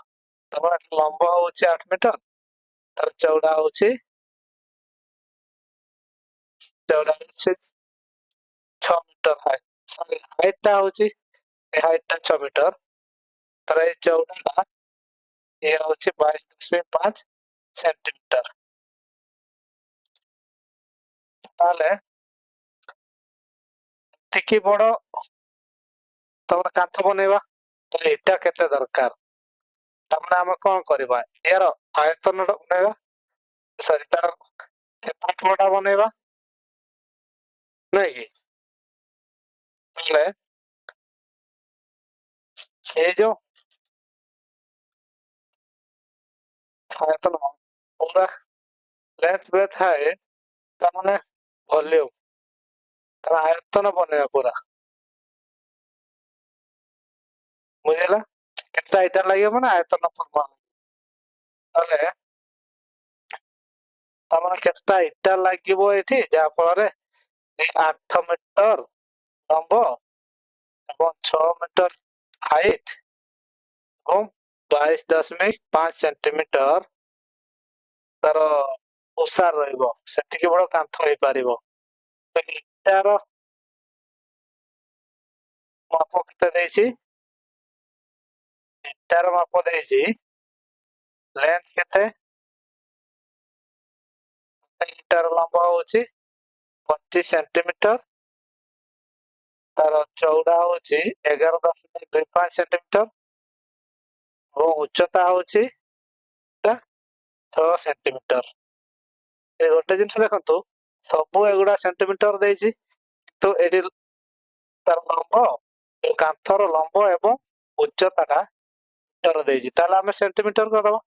ତାର ଲମ୍ବ ହଉଛି 8 ମିଟର, ତାର ଚଉଡା ହଉଛି 6 ମିଟର ହାଇଟ୍, ସରି ହାଇଟ୍ ଟା ହଉଛି ହାଇଟ୍ ଟା 6 ମିଟର, ତାର ଏଇ ଚଉଡାଟା ଇଏ ହଉଛି 22.5 ସେଣ୍ଟିମିଟର। ତାହେଲେ ଏତିକି ବଡ ତମର କାନ୍ଥ ବନେଇବା, ତାହେଲେ ଇଟା କେତେ ଦରକାର? ତାମାନେ ଆମେ କଣ କରିବା, ଏହାର ଆୟତନ ବନେଇବା, ସରି ତାର କ୍ଷେତ୍ରଫଳଟା ବନେଇବା, ନାଇଁ କି? ତାହେଲେ ଏଇ ଯୋଉ ଆୟତନ ପୁରା ଲେନ୍ଥ ବ୍ରେଡଥ ହାଇଟ୍, ତାମାନେ ଭଲ୍ୟୁମ, ତାର ଆୟତନ ବନେଇବା ପୁରା, ବୁଝିଲା? କେତେଟା ଇଟା ଲାଗିବ ମାନେ ଆୟତନ ପରିମାଣ। ତାହେଲେ ତାମାନେ କେତେଟା ଇଟା ଲାଗିବ ଏଠି, ଯାହା ଫଳରେ ଏଇ 8 ମିଟର ଲମ୍ବ ଏବଂ 6 ମିଟର ହାଇଟ୍ ଏବଂ 22.5 ସେଣ୍ଟିମିଟର ତାର ଓସାର ରହିବ, ସେତିକି ବଡ କାନ୍ଥ ହେଇପାରିବ। ତ ଇଟାର ମାପ କେତେ ଦେଇଛି? ଇଟାର ମାପ ଦେଇଛି ଲେନ୍ଥ କେତେ? ଇଟାର ଲମ୍ବ ହଉଛି 25 ସେଣ୍ଟିମିଟର, ତାର ଚଉଡା ହଉଛି 11.25 ସେଣ୍ଟିମିଟର ଏବଂ ଉଚ୍ଚତା ହଉଛି 6 ସେଣ୍ଟିମିଟର। ଏ ଗୋଟେ ଜିନିଷ ଦେଖନ୍ତୁ, ସବୁ ଏଗୁଡା ସେଣ୍ଟିମିଟର ଦେଇଛି, କିନ୍ତୁ ଏଠି ତାର ଲମ୍ବ, ଏ କାନ୍ଥର ଲମ୍ବ ଏବଂ ଉଚ୍ଚତାଟା ମିଟର ଦେଇଛି, ତାହେଲେ ଆମେ ସେଣ୍ଟିମିଟର କରିଦବା।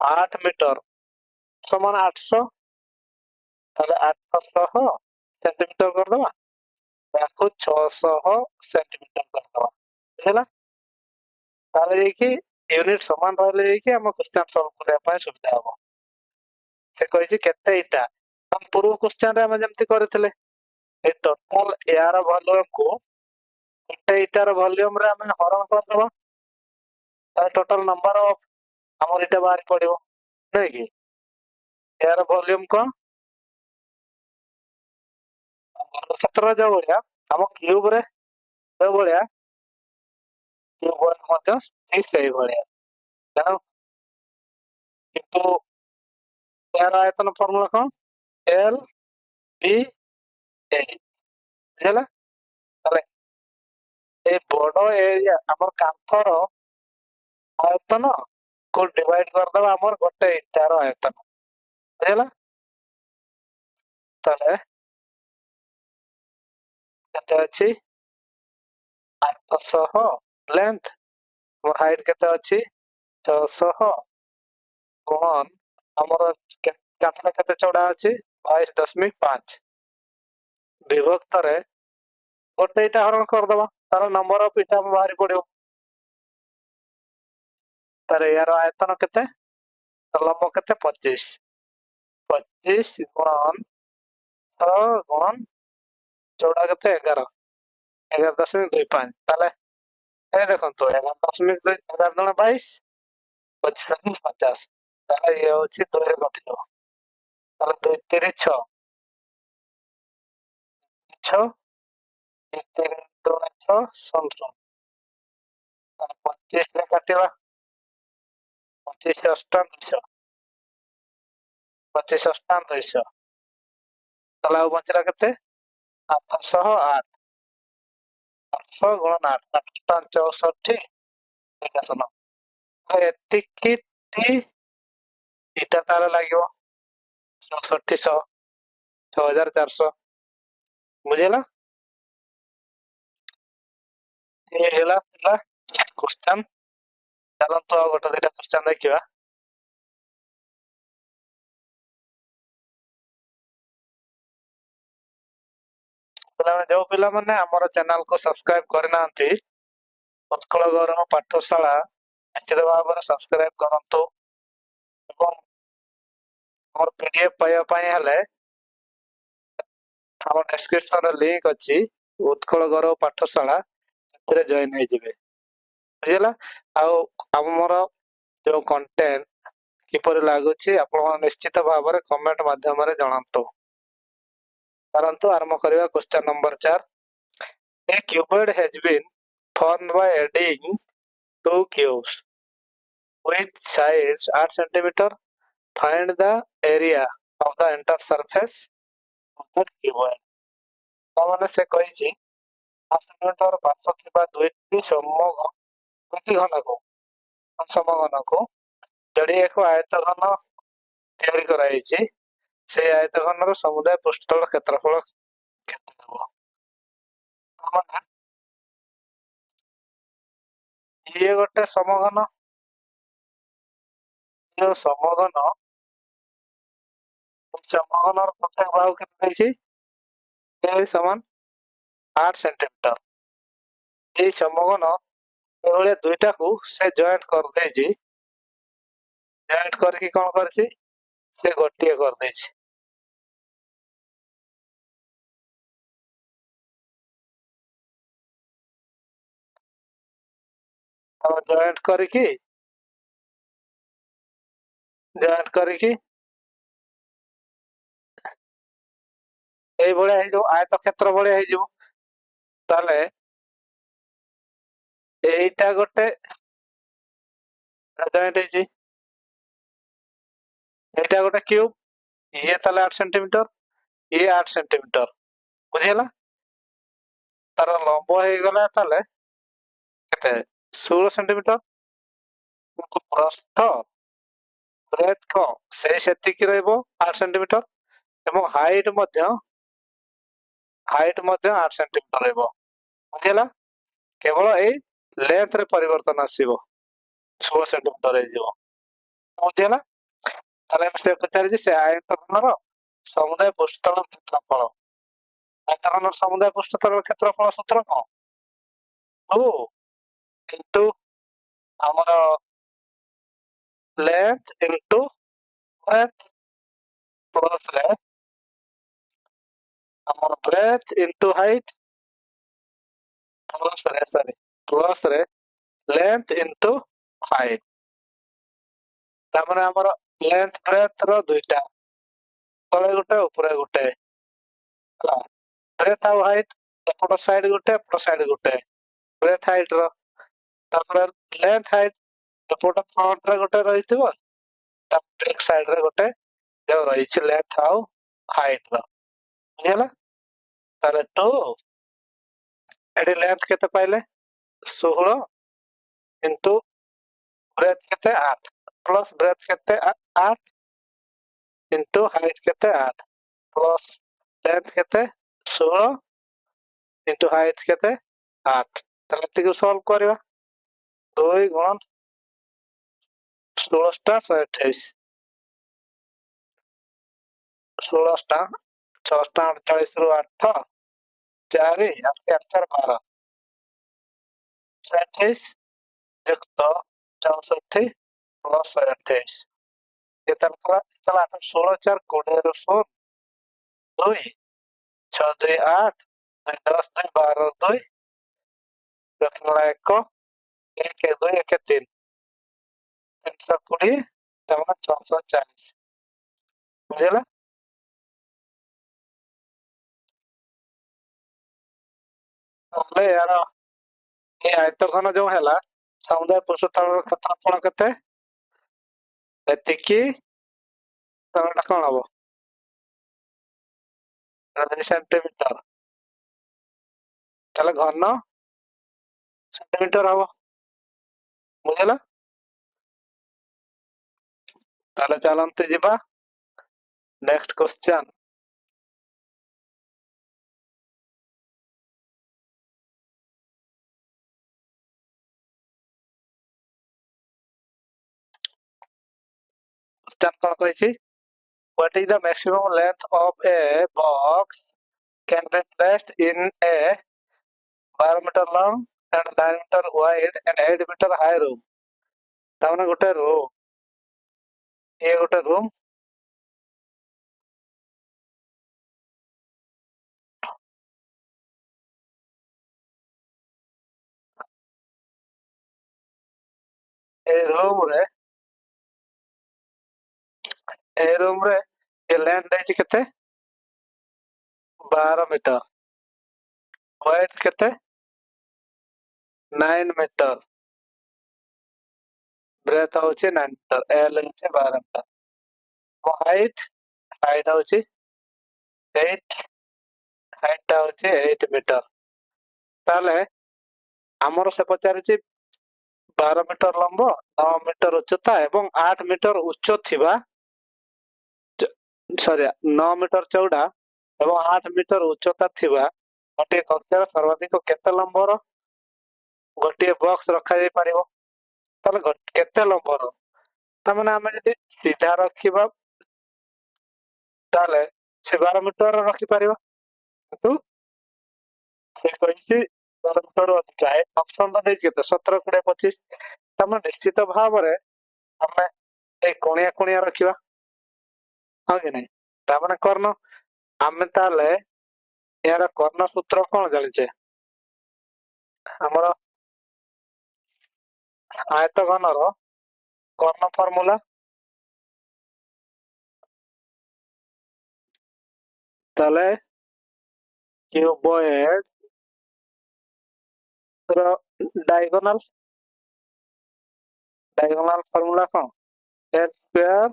8 ମିଟର ସମାନ 800, ତାହେଲେ 800 ସେଣ୍ଟିମିଟର କରିଦବା, ତାକୁ 600 ସେଣ୍ଟିମିଟର କରିଦବା, ବୁଝିଲା? ତାହେଲେ ଯାଇକି ୟୁନିଟ ସମାନ ରହିଲେ ଯାଇକି ଆମ କ୍ୱେଶ୍ଚନ ସଲ୍ଭ କରିବା ପାଇଁ ସୁବିଧା ହବ। ସେ କହିଛି କେତେ ଇଟା, ଆମ ପୂର୍ବ କ୍ୱେଶ୍ଚନରେ ଆମେ ଯେମିତି କରିଥିଲେ, ଏ ଟୋଟାଲ ଏହାର ଭଲ୍ୟୁମକୁ ଗୋଟେ ଇଟାର ଭଲ୍ୟୁମରେ ଆମେ ହରଣ କରିଦବା, ତାହେଲେ ଟୋଟାଲ ନମ୍ବର ଅଫ ଆମର ଇଟା ବାହାରି ପଡିବ, ନାଇଁ କି? ଏହାର ଭଲ୍ୟୁମ କଣ? କ୍ଷେତ୍ରରେ ଯୋଉ ଭଳିଆ ଆମ କ୍ୟୁବରେ ଯୋଉ ଭଳିଆ କ୍ୟୁବ ମଧ୍ୟ ଠିକ ସେଇଭଳିଆ, ତେଣୁ କିନ୍ତୁ ଏହାର ଆୟତନ ଫର୍ମୁଲା କଣ? ଏଲ ବି ଏ, ବୁଝିଲା? ତାହେଲେ এই বড় এরিয়া আমার কাନ୍ଥର ଆୟତନ କୁ ଡିଭାଇଡ କରିଦବା ଆମର ଗୋଟେ ଇଟାର ଆୟତନ, ବୁଝିଲା? ତାହେଲେ କେତେ ଅଛି? 800 ଲେନ୍ଥ, ଆମର ହାଇଟ୍ କେତେ ଅଛି? 600 ଗୁଣନ ଆମର କାନ୍ଥଟା କେତେ ଚଉଡା ଅଛି? 22.5 ବିଭକ୍ତରେ ଗୋଟେ ଇଟା ହରଣ କରିଦବା, ତାର ନମ୍ବର ଅଫ ଇଟା ବାହାରି ପଡିବ। ତାର ଏହାର ଆୟତନ କେତେ? ଲମ୍ବ କେତେ? 25, 25 ଗୁଣନ 6 ଗୁଣନ ଚଉଡା କେତେ? 11.25, ତାହେଲେ ଏ ଦେଖନ୍ତୁ 11.2 11 ଦୁଣା 22, 25 50, ତାହେଲେ ଇଏ ହଉଛି 2ରେ କଟିବ, ତାହେଲେ 2 3 6 6 3 ଦୁଣା 6 ଶୂନ, ତାହେଲେ 25ରେ କାଟିବା, 25 ଅଷ୍ଟା 200, 25 ଅଷ୍ଟା 200, ତାହେଲେ ଆଉ ବଞ୍ଚିଲା କେତେ? 808, 800 ଗୁଣନ 8, 8 64 ଏକାଶନ, ଏତିକି ଇଟା ତାର ଲାଗିବ 6400, 6400, ବୁଝିଲା? ये ହେଲା क्वेश्चन। ଚାଲନ୍ତୁ ଆଉ ଗୋଟେ ଦିଟା କ୍वेଶ୍ଚନ ଦେଖିବା। ଯୋଉ ପିଲାମାନେ ଆମର ଚ୍ୟାନେଲ କୁ ସବସ୍କ୍ରାଇବ କରିନାହାନ୍ତି, ଉତ୍କଳ ଗୌରବ ପାଠଶାଳା ନିଶ୍ଚିତ ଭାବରେ ସବସ୍କ୍ରାଇବ କରନ୍ତୁ ଏବଂ ଆମର ପିଡିଏଫ ପାଇବା ପାଇଁ ହେଲେ ଆମ ଡେସ୍କ୍ରିପସନରେ ଲିଙ୍କ ଅଛି, ଉତ୍କଳ ଗୌରବ ପାଠଶାଳା, ସେଥିରେ ଜଏନ ହେଇଯିବେ, ବୁଝିଲା? ଆଉ ଆମର ଯୋଉ କଣ୍ଟେଣ୍ଟ କିପରି ଲାଗୁଛି ଆପଣ ନିଶ୍ଚିତ ଭାବରେ କମେଣ୍ଟ ମାଧ୍ୟମରେ ଜଣାନ୍ତୁ। ଚାଲନ୍ତୁ ଆରମ୍ଭ କରିବା କ୍वेश्चन number 4। A cuboid has been formed by adding two cubes with sides 8 centimeter. Find the area of the entire surface of that cuboid। ତାମାନେ ସେ କହିଛି ସେଣ୍ଟିମିଟର ବ୍ୟାସ ଥିବା ଦୁଇଟି ସମଘନକୁ ଯୋଡି ଏକ ଆୟତଘନ ତିଆରି କରାଯାଇଛି। ସେଇ ଆୟତଘନର ସମୁଦାୟ ପୃଷ୍ଠତଳ କ୍ଷେତ୍ରଫଳ କେତେ ହେବ? ତାମାନେ ଇଏ ଗୋଟେ ସମଘନ, ସମଘନର ପ୍ରତ୍ୟେକ ବାହୁ କେତେ ଦେଇଛି? A ସମାନ 8 ସେଣ୍ଟିମିଟର। ଏଇ ସମଘନ ଏଭଳିଆ ଦୁଇଟାକୁ ସେ ଜଏଣ୍ଟ କରିଦେଇଛି। ଜଏଣ୍ଟ କରିକି କଣ କରିଛି? ସେ ଗୋଟିଏ କରିଦେଇଛି। ଜଏଣ୍ଟ କରିକି ଏଇଭଳିଆ ହେଇଯିବ, ଆୟତ କ୍ଷେତ୍ର ଭଳିଆ ହେଇଯିବ। ତାହେଲେ ଏଇଟା ଗୋଟେ ଜଏଣ୍ଟ ହେଇଛି, ଏଇଟା ଗୋଟେ କ୍ୟୁବ, ଇଏ ତାହେଲେ 8 ସେଣ୍ଟିମିଟର, ଇଏ 8 ସେଣ୍ଟିମିଟର, ବୁଝିହେଲା? ତାର ଲମ୍ବ ହେଇଗଲା ତାହେଲେ କେତେ? 16 ସେଣ୍ଟିମିଟର। କିନ୍ତୁ ପ୍ରସ୍ଥ ବ୍ରେଡଥ ସେଇ ସେତିକି ରହିବ 8 ସେଣ୍ଟିମିଟର ଏବଂ ହାଇଟ ମଧ୍ୟ 8 ସେଣ୍ଟିମିଟର ରହିବ, ବୁଝିହେଲା? କେବଳ ଏଇ ଲେନ୍ଥ ରେ ପରିବର୍ତ୍ତନ ଆସିବ, 16 ସେଣ୍ଟିମିଟର ହେଇଯିବ, ବୁଝିହେଲା? ତାହେଲେ ସେ ପଚାରିଛି ସେ ଆୟତଘନର ସମୁଦାୟ ପୃଷ୍ଠତଳ କ୍ଷେତ୍ରଫଳ। ଆୟତଘନର ସମୁଦାୟ ପୃଷ୍ଠତଳ କ୍ଷେତ୍ରଫଳ ସୂତ୍ର କଣ? 2 ଇଣ୍ଟୁ ଆମର ଲେନ୍ଥ ଇଣ୍ଟୁ ବ୍ରେଡଥ ପ୍ଲସ ରେ ଆମର ବ୍ରେଡଥ ଇଣ୍ଟୁ ହାଇଟ ପ୍ଲସ ରେ ଲେନ୍ଥ ଇଣ୍ଟୁ ହାଇଟ। ତାମାନେ ଆମର ଲେନ୍ଥ ବ୍ରେଡଥ ର ଦୁଇଟା, ତଳେ ଗୋଟେ ଉପରେ ଗୋଟେ ହେଲା। ବ୍ରେଡଥ ଆଉ ହାଇଟ ଏପଟ ସାଇଡ ଗୋଟେ ଏପଟ ସାଇଡ ଗୋଟେ, ବ୍ରେଡଥ ହାଇଟ ର। ତାପରେ ଲେନ୍ଥ ହାଇଟ ଏପଟ ଫ୍ରଣ୍ଟ ରେ ଗୋଟେ ରହିଥିବ, ତା ବ୍ୟାକ ସାଇଡ ରେ ଗୋଟେ ଯୋଉ ରହିଛି ଲେନ୍ଥ ଆଉ ହାଇଟ ର, ବୁଝିହେଲା? ତାହେଲେ 2 ଏଠି ଲେନ୍ଥ କେତେ ପାଇଲେ? 16 ଇଣ୍ଟୁ ବ୍ରେଡଥ କେତେ? 8 ପ୍ଲସ ବ୍ରେଡଥ କେତେ? 8 ଇଣ୍ଟୁ ହାଇଟ କେତେ? 8 ପ୍ଲସ ଲେନ୍ଥ କେତେ? 16 ଇଣ୍ଟୁ ହାଇଟ କେତେ? 8। ତାହେଲେ ଏତିକି ସଲ୍ଭ କରିବା। 2 ଗୁଣ 16 ଟା 128, 16 ଟା 6 ଟା 48 ରୁ 8 4 8 4 12 128 ଯୁକ୍ତ 64 ପ୍ଲସ 128 କେତେ ହେଲା? 8 16 4 20 ରୁ 0 2 6 2 8 2 10 2 12 2 1 1 2 1 3 320 ତାମାନେ 640, ବୁଝିହେଲା? ତାହେଲେ ୟାର ଏ ଆୟତଘନ ଯୋଉ ହେଲା ସମୁଦାୟ ପୃଷ୍ଠତଳର କ୍ଷେତ୍ରଫଳ କେତେ? ଏତିକି, ତାହେଲେ ଏଟା କଣ ହବ? 2 ସେଣ୍ଟିମିଟର। ତାହେଲେ ଘନ ସେଣ୍ଟିମିଟର ହବ, ବୁଝିହେଲା? ତାହେଲେ ଚାଲନ୍ତୁ ଯିବା ନେକ୍ସଟ କ୍ୱେଶ୍ଚନ। କଣ କହିଛି? What is the maximum length of a box can be placed in a 12 meter long and 9 meter wide and 8 meter high room? ତାମାନେ ଗୋଟେ ରୁମ୍, ଏ ଗୋଟେ ରୁମ୍, ଏ ରୁମ୍ ରେ ଏ ଲେନ୍ଥ ଦେଇଛି କେତେ? 12 ମିଟର, ୱାଇଡ୍ କେତେ? 9 ମିଟର, ବ୍ରେଥ ହଉଛି 9 ମିଟର, ଏଲ ହଉଛି 12 metre, height ହଉଛି 8, ହାଇଟ୍ ଟା ହଉଛି 8 ମିଟର। ତାହେଲେ ଆମର ସେ ପଚାରିଛି 12 ମିଟର ଲମ୍ବ, 9 ମିଟର ଉଚ୍ଚତା ଏବଂ 8 ମିଟର ଉଚ୍ଚ ଥିବା, ସରି 9 ମିଟର ଚଉଡା ଏବଂ 8 ମିଟର ଉଚ୍ଚତା ଥିବା ଗୋଟିଏ କକ୍ଷର ସର୍ବାଧିକ କେତେ ଲମ୍ବର ଗୋଟିଏ ବକ୍ସ ରଖାଯାଇ ପାରିବ? ତାହେଲେ କେତେ ଲମ୍ବର? ତାମାନେ ଆମେ ଯଦି ସିଧା ରଖିବା ତାହେଲେ ସେ 12 ମିଟର ରଖିପାରିବା, କିନ୍ତୁ ସେ କହିଛି 12 ମିଟର ଅଧିକା। ଅପସନ ଦେଇଛି କେତେ 17, 20, 25। ତାମାନେ ନିଶ୍ଚିତ ଭାବରେ ଆମେ ଏଇ କଣିଆ କଣିଆ ରଖିବା, ହଁ କି ନାଇଁ? ତାମାନେ କର୍ଣ୍ଣ, ଆମେ ତାହେଲେ ଏହାର କର୍ଣ୍ଣ ସୂତ୍ର କଣ ଜାଣିଛେ? ଆମର ଆୟତଘନର କର୍ଣ୍ଣ ଫର୍ମୁଲା, ତାହେଲେ କ୍ୟୁବଏଡ ର डायगोनल फॉर्मूला कौन? L square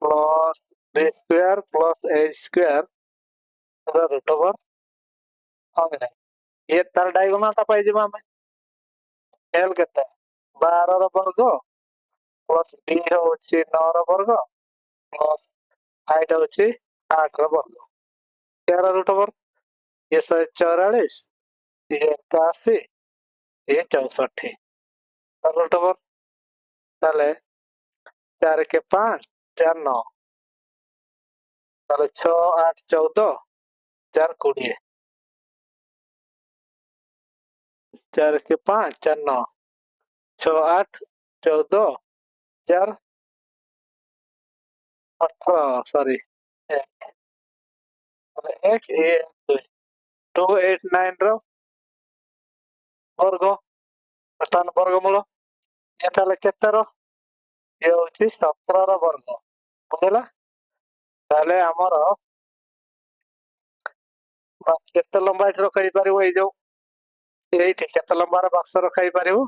plus B square plus A square root over, हाँ कि नहीं? ये तार डायगोनल ता पाई जिमा हमें एल केते 12 रो वर्ग प्लस बी होची 9 रो वर्ग प्लस हाइट होची 8 रो वर्ग, यार रूट ओवर ये 144, ये 81, ये 64 रूट ओवर। ताले 4 के 5 4 9, ताले 6 8 14 4 20, 4 के 5 4 9 6 8 14 4 18, सॉरी 1 1 2 2 8 9 रो वर्ग तान वर्गमूल, ये ताले केते रो? ये होची 17 रो वर्ग, बुझला? ताले हमर बस केते लंबा इठ रखाई पारिबो, ए जो एठी केते लंबा रो बक्स रखाई पारिबो,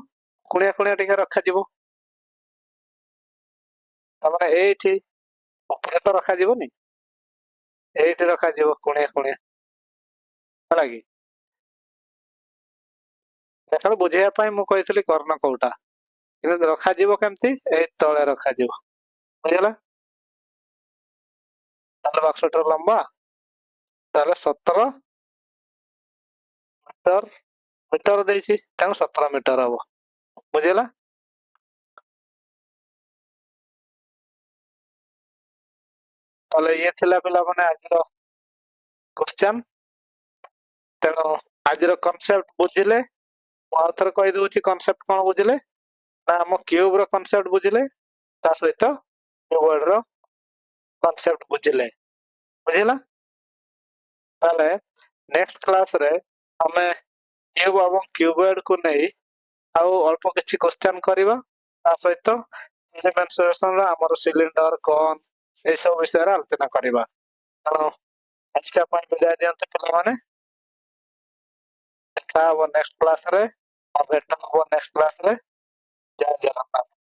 कुणिया कुणिया टिके रखा जिवो, तमाने एठी ऊपर तो रखा जिवोनी, एठी रखा जिवो कुणिया कुणिया, होला कि? देखो बुझिया पाई मु कहितली कर्ण कोउटा, କିନ୍ତୁ ରଖାଯିବ କେମିତି? ଏଇ ତଳେ ରଖାଯିବ, ବୁଝିଲା? ତାହେଲେ ବାକ୍ସଟାର ଲମ୍ବା ତାହେଲେ 17 ମିଟର, ମିଟର ଦେଇଛି ତେଣୁ 17 ମିଟର ହବ, ବୁଝିଲା? ତାହେଲେ ଇଏ ଥିଲା ପିଲାମାନେ ଆଜିର କ୍ୱେଶ୍ଚନ। ତେଣୁ ଆଜିର କନସେପ୍ଟ ବୁଝିଲେ, ମୁଁ ଆଉ ଥରେ କହିଦଉଛି କନସେପ୍ଟ କଣ ବୁଝିଲେ ନା ଆମ କ୍ୟୁବ ର କନସେପ୍ଟ ବୁଝିଲେ, ତା ସହିତ କ୍ୟୁବଏଡ ର କନସେପ୍ଟ ବୁଝିଲେ, ବୁଝିଲା? ତାହେଲେ ନେକ୍ସଟ କ୍ଲାସ ରେ ଆମେ କ୍ୟୁବ ଏବଂ କ୍ୟୁବଏଡ କୁ ନେଇ ଆଉ ଅଳ୍ପ କିଛି କ୍ୱେଶ୍ଚନ କରିବା, ତା ସହିତ ମେନସୁରେସନ ର ଆମର ସିଲିଣ୍ଡର କନ୍ এই ସବୁ ବିଷୟରେ ଆଲୋଚନା କରିବା। ତେଣୁ ଆଜିକା ପାଇଁ ବିଦାୟ ଦିଅନ୍ତୁ ପିଲାମାନେ, ଦେଖା ହବ ନେକ୍ସଟ କ୍ଲାସ ରେ, ଭେଟ ହବ ନେକ୍ସଟ କ୍ଲାସ ରେ। ଜୟ ଜଗନ୍ନାଥ।